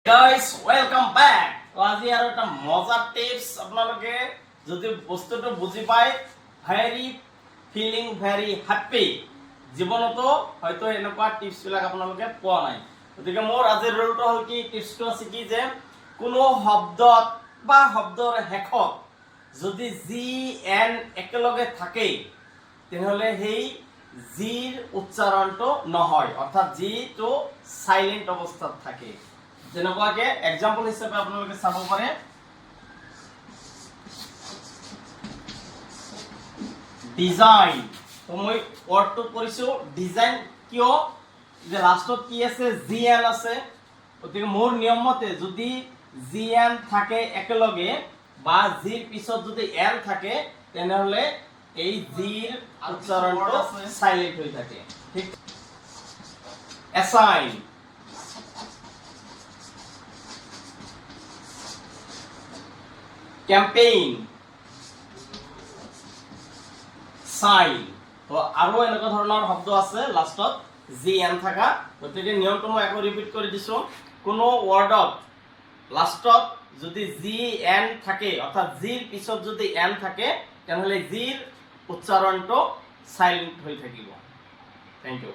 Guys welcome back. তো আজি আৰু এটা মজাৰ টিপস আপোনালোকে যদি বস্তুটো বুজি পায় ভেৰি ফিলিং ভেৰি হ্যাপি জীৱনতো হয়তো এনেকুৱা টিপস বিলাক আপোনালোকে পোৱা নাই। গতিকে মোৰ আজিৰ ৰুলটো হ'ল কি টিপসটো আছে কি যে কোনো শব্দত বা শব্দৰ শেষত যদি জি এন একেলগে থাকে তেনেহলে সেই জিৰ উচ্চাৰণটো নহয়, অৰ্থাৎ জিটো সাইলেন্ট অৱস্থাত থাকে। যেনেকুৱাকে এক্সাম্পল হিচাপে আপোনালোকে চাব পাৰে ডিজাইন। তো মই ওয়াৰ্ডটো কৰিছো ডিজাইন, কিয় যে লাষ্টত কি আছে জি এন আছে। গতিকে মোৰ নিয়ম মতে যদি জি এন থাকে একেলগে বা জিৰ পিছত যদি এন থাকে তেনেহলে এই জিৰ উচ্চাৰণটো সাইলেন্ট হৈ থাকে। ঠিক অ্যাসাইন, ক্যাম্পেইন, সাইন। তো আৰু এনেকুৱা ধৰণৰ শব্দ আছে লাষ্টত জি এন থাকা। গতিকে নিয়মটো মই আকৌ ৰিপিট কৰি দিছো, কোনো ওয়াৰ্ডত লাষ্টত যদি জি এন থাকে অৰ্থাৎ জিৰ পিছত যদি এন থাকে তেনেহলে জিৰ উচ্চাৰণটো সাইলেন্ট হৈ থাকিব। Thank U.